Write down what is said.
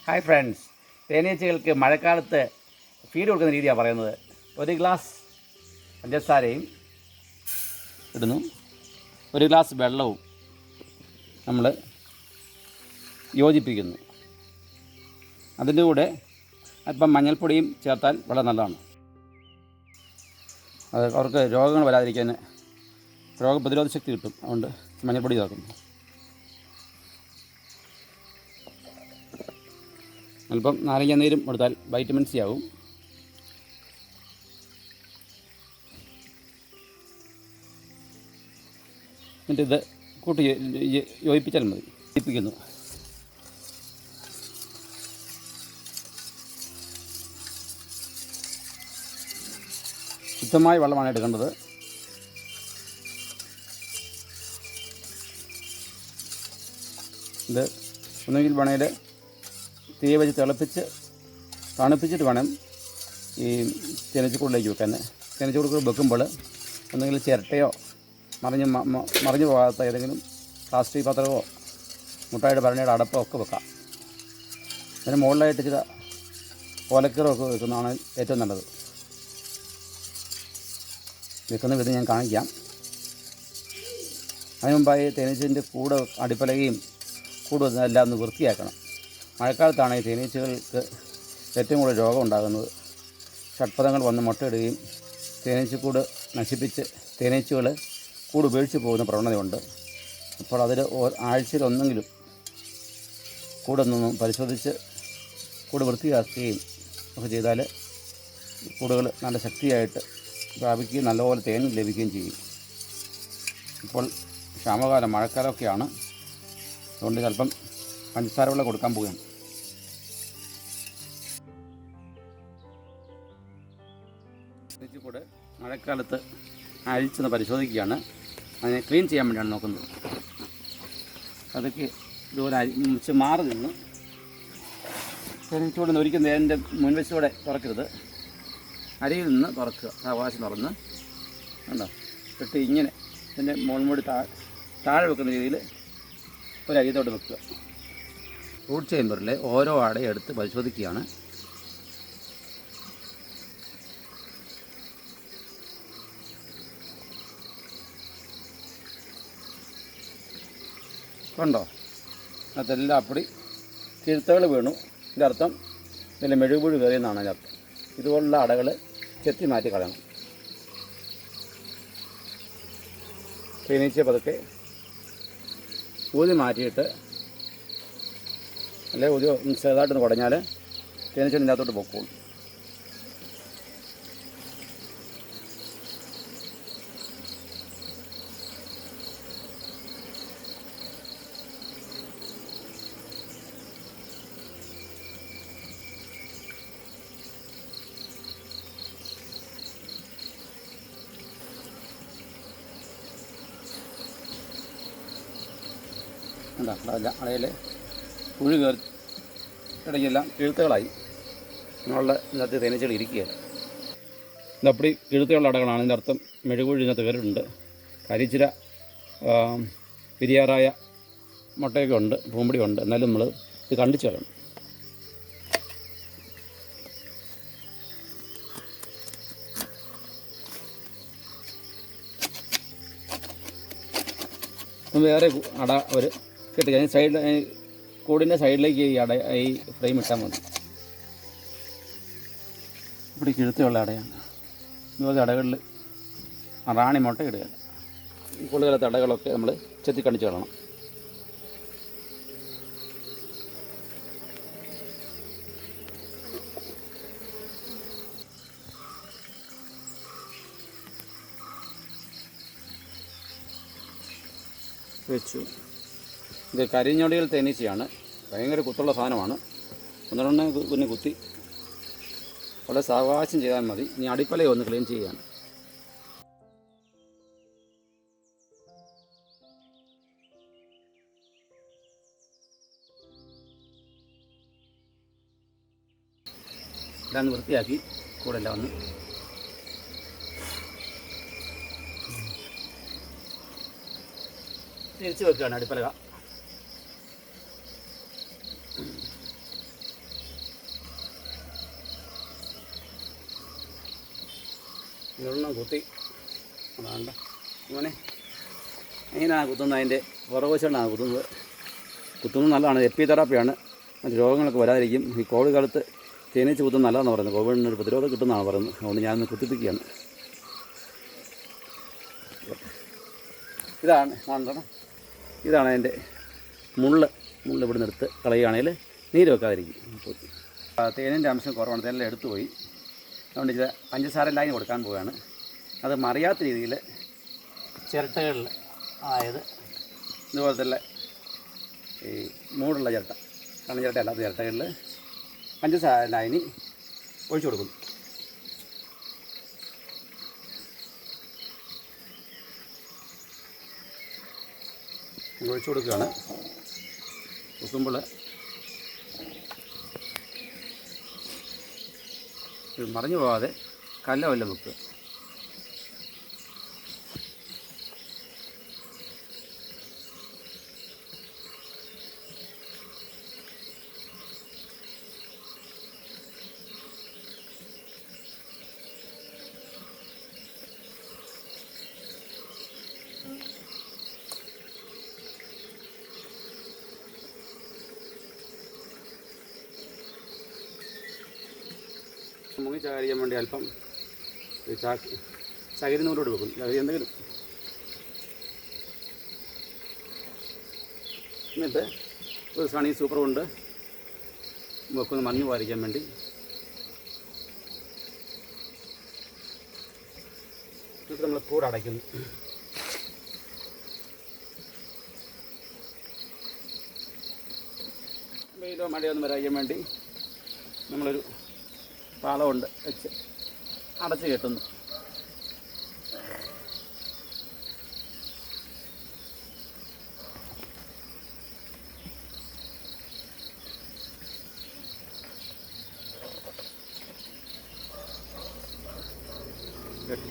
Hi friends, തേനീച്ചകൾക്ക് മഴക്കാലത്ത് feed കൊടുക്കുന്ന രീതിയാണ് പറയുന്നത്. ഒരു ഗ്ലാസ് പഞ്ചസാരയും ഇടുന്നു, ഒരു ഗ്ലാസ് വെള്ളവും നമ്മൾ യോജിപ്പിക്കുന്നു. അതിൻ്റെ കൂടെ അല്പം മഞ്ഞൾപ്പൊടിയും ചേർത്താൽ വളരെ നല്ലതാണ്. അത് അവർക്ക് രോഗങ്ങൾ വരാതിരിക്കാൻ രോഗപ്രതിരോധ ശക്തി കിട്ടും. അതുകൊണ്ട് മഞ്ഞൾപ്പൊടി ചേർക്കുന്നു. അല്പം നാരങ്ങ നീരും കൊടുത്താൽ വൈറ്റമിൻ സി ആവും. എന്നിട്ട് ഇത് കൂട്ടി യോജിപ്പിച്ചാൽ മതി. യോജിപ്പിക്കുന്നു. ശുദ്ധമായ വെള്ളമാണ് എടുക്കേണ്ടത്. ഇത് ഒന്നുകിൽ വേണമെങ്കിൽ തീ വെച്ച് തണുപ്പിച്ചിട്ട് വേണം ഈ തേനീച്ചക്കൂടിലേക്ക് വെക്കാൻ. തേനീച്ചക്കൂട് വെക്കുമ്പോൾ ഒന്നുകിൽ ചിരട്ടയോ മറിഞ്ഞു പോകാത്ത ഏതെങ്കിലും പ്ലാസ്റ്റിക് പാത്രമോ മുട്ടായുടെ ഭരണിയുടെ അടപ്പോ ഒക്കെ വെക്കാം. അതിന് മുകളിലായിട്ട് ചില ഓലക്കീറൊക്കെ വെക്കുന്നതാണ് ഏറ്റവും നല്ലത്. വെക്കുന്ന വിധം ഞാൻ കാണിക്കാം. അതിന് മുമ്പായി തേനീച്ചൻ്റെ കൂട് അടിപ്പലകയും കൂടും എല്ലാം ഒന്ന് വൃത്തിയാക്കണം. മഴക്കാലത്താണ് ഈ തേനീച്ചകൾക്ക് ഏറ്റവും കൂടുതൽ രോഗം ഉണ്ടാകുന്നത്. ഷഡ്പഥങ്ങൾ വന്ന് മുട്ടയിടുകയും തേനീച്ചക്കൂട് നശിപ്പിച്ച് തേനീച്ചകൾ കൂട് ഉപേക്ഷിച്ച് പോകുന്ന പ്രവണതയുണ്ട്. അപ്പോൾ അതിൽ ആഴ്ചയിൽ ഒന്നെങ്കിലും കൂടൊന്നും പരിശോധിച്ച് കൂട് വൃത്തിയാക്കുകയും ഒക്കെ ചെയ്താൽ കൂടുകൾ നല്ല ശക്തിയായിട്ട് പ്രാപിക്കുകയും നല്ലപോലെ തേൻ ലഭിക്കുകയും ചെയ്യും. ഇപ്പോൾ ക്ഷാമകാലം മഴക്കാലമൊക്കെയാണ്. അതുകൊണ്ട് ചിലപ്പം പഞ്ചസാര വെള്ളം കൊടുക്കാൻ പോവുകയാണ്. തേനീച്ചക്കൂട് മഴക്കാലത്ത് അഴിച്ചൊന്ന് പരിശോധിക്കുകയാണ്. അതിനെ ക്ലീൻ ചെയ്യാൻ വേണ്ടിയാണ് നോക്കുന്നത്. അതൊക്കെ ഇതുപോലെ അരിച്ച് മാറി നിന്ന് തേനീച്ചക്കൂട് ഒരിക്കലും നേരിൻ്റെ മുൻവശത്തോടെ തുറക്കരുത്. അരിയിൽ നിന്ന് തുറക്കുക. അവകാശം തുറന്ന് കണ്ടോ ഇട്ട് ഇങ്ങനെ ഇതിൻ്റെ മുൾമുടി താഴെ വെക്കുന്ന രീതിയിൽ ഒരു അരിയത്തോട്ട് വെക്കുക. ഫ്രൂട്ട് ചേമ്പറിലെ ഓരോ അടയും എടുത്ത് പരിശോധിക്കുകയാണ്. കണ്ടോ അതെല്ലാം അപ്പടി കിഴുത്തകൾ വീണു. ഇതിൻ്റെ അർത്ഥം ഇതിൽ മെഴുകുപുഴു കയറിയെന്നാണ് അതിൻ്റെ അർത്ഥം. ഇതുപോലുള്ള അടകൾ ചെത്തി മാറ്റി കളയണം. തേനീച്ച പതുക്കെ ഊതി മാറ്റിയിട്ട് അല്ലെ ഊതി ചെറുതായിട്ടൊന്ന് കുടഞ്ഞാൽ തേനീച്ച ഇതിൻ്റെ അകത്തോട്ട് പൊക്കോളും. എന്താ അടയിൽ പുഴു കയറി ഇടയ്ക്കെല്ലാം കിഴുത്തുകളായി. അങ്ങനെയുള്ള ഇതിനകത്ത് തേനീച്ചകൾ ഇരിക്കുകയാണ്. ഇതപ്പടി കിഴുത്തുകളുടെ അടകളാണ്. ഇതിൻ്റെ അർത്ഥം മെഴുകുഴി ഇതിനകത്ത് കയറിയിട്ടുണ്ട്. കരിച്ചിര പിരിയാറായ മുട്ടയൊക്കെ ഉണ്ട്, പൂമ്പടി ഉണ്ട്. എന്നാലും നമ്മൾ ഇത് കണ്ടിച്ച് കളയണം. വേറെ അട ഒരു കെട്ടി കഴിഞ്ഞ് സൈഡിൽ കൂടിൻ്റെ സൈഡിലേക്ക് ഈ ഫ്രെയിം ഇട്ടാൽ മതി. ഇവിടെ കിഴുത്തുള്ള അടയാണ്. ഇതുപോലെ അടകളിൽ റാണി മുട്ട ഇടുക. കൂടുതലത്തെ അടകളൊക്കെ നമ്മൾ ചെത്തിക്കണിച്ച് കളയണം. വെച്ചു. ഇത് കരിഞ്ഞൊടികൾ തേനീച്ചയാണ്. ഭയങ്കര കുത്തുള്ള സാധനമാണ്. ഒന്നിനെ പിന്നെ കുത്തി വളരെ സാവകാശം ചെയ്താൽ മതി. ഇനി അടിപ്പലയെ ഒന്ന് ക്ലീൻ ചെയ്യുകയാണ്. എല്ലാം വൃത്തിയാക്കി കൂടെ എല്ലാം ഒന്ന് തിരിച്ചു വെക്കുകയാണ് അടിപ്പലക. ഇതൊന്നും കുത്തി വേണ്ട അങ്ങനെ ഇങ്ങനെയാണ് കുത്തുന്നത്. അതിൻ്റെ പുറകുവശമാണ് കുത്തുന്നത്. കുത്തുന്നത് നല്ലതാണ്. എപ്പിതെറാപ്പിയാണ്. മറ്റ് രോഗങ്ങളൊക്കെ വരാതിരിക്കും. ഈ കോവിഡ് കാലത്ത് തേനീച്ച കുത്തുന്നത് നല്ലതാണെന്ന് പറയുന്നത്. കോവിഡിനൊരു പ്രതിരോധം കിട്ടുന്നതാണ് പറയുന്നത്. അതുകൊണ്ട് ഞാനൊന്ന് കുത്തിപ്പിക്കുകയാണ്. ഇതാണ് അതിൻ്റെ മുള്ള് ഇവിടെ നിന്ന് എടുത്ത് കളയുകയാണെങ്കിൽ നീര് വെക്കാതിരിക്കും. തേനിൻ്റെ അംശം കുറവാണ്. തേനെല്ലാം എടുത്തു പോയി. അതുകൊണ്ട് ഇത് പഞ്ചസാര ലൈൻ കൊടുക്കാൻ പോവുകയാണ്. അത് മറിയാത്ത രീതിയിൽ ചിരട്ടകളിൽ ഇതുപോലത്തെ ഈ മൂടുള്ള ചിരട്ട, കണ്ണ ചിരട്ട അല്ലാത്ത ചിരട്ടകളിൽ പഞ്ചസാര ലൈനി ഒഴിച്ചു കൊടുക്കും. ഒഴിച്ചു കൊടുക്കുകയാണ്. വെക്കുമ്പോൾ മറിഞ്ഞു പോകാതെ കല്ല വല്ല വെക്കുക. മുങ്ങി ചാകരിക്കാൻ വേണ്ടി അല്പം ചകിരി നൂലോട് വെക്കും. ചകിരി എന്തെങ്കിലും എന്നിട്ട് ഒരു സണി സൂപ്പർ കൊണ്ട് വെക്കുന്ന മഞ്ഞ് പാലിക്കാൻ വേണ്ടി എന്നിട്ട് നമ്മൾ കൂടടയ്ക്കുന്നു. വെയിലോ മഴയോ ഒന്നും വരാതിരിക്കാൻ വേണ്ടി നമ്മളൊരു പാളം കൊണ്ട് വെച്ച് അടച്ച് കെട്ടുന്നു. കെട്ടി